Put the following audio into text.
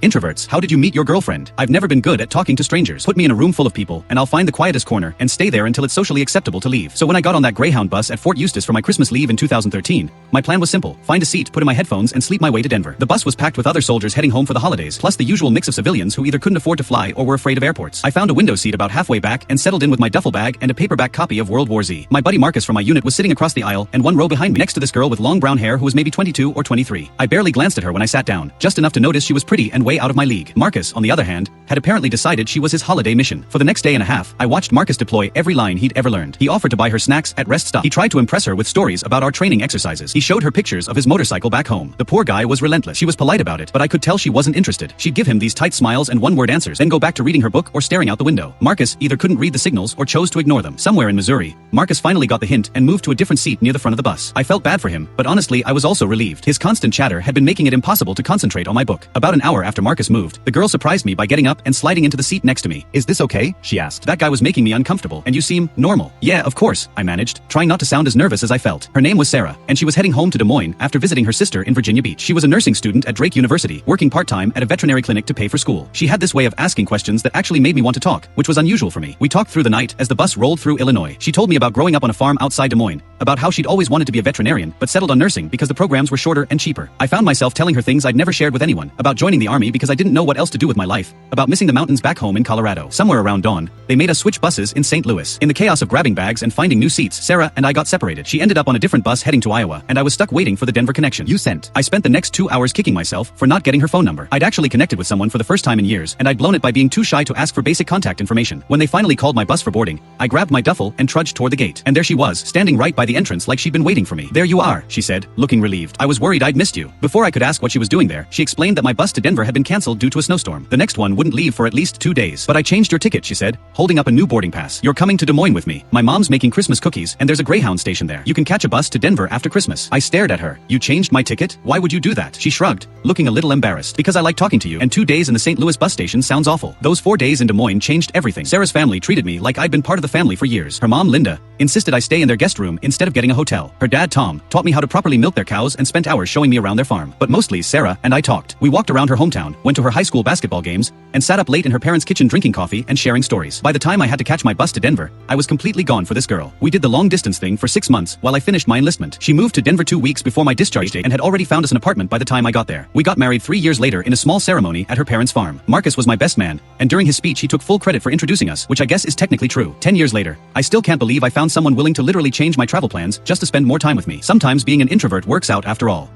Introverts, how did you meet your girlfriend? I've never been good at talking to strangers. Put me in a room full of people, and I'll find the quietest corner and stay there until it's socially acceptable to leave. So when I got on that Greyhound bus at Fort Eustis for my Christmas leave in 2013, my plan was simple: find a seat, put in my headphones, and sleep my way to Denver. The bus was packed with other soldiers heading home for the holidays, plus the usual mix of civilians who either couldn't afford to fly or were afraid of airports. I found a window seat about halfway back and settled in with my duffel bag and a paperback copy of World War Z. My buddy Marcus from my unit was sitting across the aisle and one row behind me, next to this girl with long brown hair who was maybe 22 or 23. I barely glanced at her when I sat down, just enough to notice she was pretty and way out of my league. Marcus, on the other hand, had apparently decided she was his holiday mission. For the next day and a half, I watched Marcus deploy every line he'd ever learned. He offered to buy her snacks at rest stop. He tried to impress her with stories about our training exercises. He showed her pictures of his motorcycle back home. The poor guy was relentless. She was polite about it, but I could tell she wasn't interested. She'd give him these tight smiles and one-word answers, then go back to reading her book or staring out the window. Marcus either couldn't read the signals or chose to ignore them. Somewhere in Missouri, Marcus finally got the hint and moved to a different seat near the front of the bus. I felt bad for him, but honestly I was also relieved. His constant chatter had been making it impossible to concentrate on my book. About an hour after Marcus moved, the girl surprised me by getting up and sliding into the seat next to me. "Is this okay?" she asked. "That guy was making me uncomfortable, and you seem normal." "Yeah, of course," I managed, trying not to sound as nervous as I felt. Her name was Sarah, and she was heading home to Des Moines after visiting her sister in Virginia Beach. She was a nursing student at Drake University, working part-time at a veterinary clinic to pay for school. She had this way of asking questions that actually made me want to talk, which was unusual for me. We talked through the night as the bus rolled through Illinois. She told me about growing up on a farm outside Des Moines, about how she'd always wanted to be a veterinarian, but settled on nursing because the programs were shorter and cheaper. I found myself telling her things I'd never shared with anyone, about joining the army because I didn't know what else to do with my life, about missing the mountains back home in Colorado. Somewhere around dawn, they made us switch buses in St. Louis. In the chaos of grabbing bags and finding new seats, Sarah and I got separated. She ended up on a different bus heading to Iowa, and I was stuck waiting for the Denver connection. I spent the next 2 hours kicking myself for not getting her phone number. I'd actually connected with someone for the first time in years, and I'd blown it by being too shy to ask for basic contact information. When they finally called my bus for boarding, I grabbed my duffel and trudged toward the gate. And there she was, standing right by the entrance like she'd been waiting for me. "There you are," she said, looking relieved. "I was worried I'd missed you." Before I could ask what she was doing there, she explained that my bus to Denver had been canceled due to a snowstorm. The next one wouldn't leave for at least 2 days. "But I changed your ticket," she said, holding up a new boarding pass. "You're coming to Des Moines with me. My mom's making Christmas cookies, and there's a Greyhound station there. You can catch a bus to Denver after Christmas." I stared at her. "You changed my ticket? Why would you do that?" She shrugged, looking a little embarrassed. "Because I like talking to you, and 2 days in the St. Louis bus station sounds awful." Those 4 days in Des Moines changed everything. Sarah's family treated me like I'd been part of the family for years. Her mom, Linda, insisted I stay in their guest room instead of getting a hotel. Her dad, Tom, taught me how to properly milk their cows and spent hours showing me around their farm. But mostly Sarah and I talked. We walked around her hometown, went to her high school basketball games, and sat up late in her parents' kitchen drinking coffee and sharing stories. By the time I had to catch my bus to Denver, I was completely gone for this girl. We did the long distance thing for 6 months while I finished my enlistment. She moved to Denver 2 weeks before my discharge date and had already found us an apartment by the time I got there. We got married 3 years later in a small ceremony at her parents' farm. Marcus was my best man, and during his speech he took full credit for introducing us, which I guess is technically true. 10 years later, I still can't believe I found someone willing to literally change my travel plans just to spend more time with me. Sometimes being an introvert works out after all.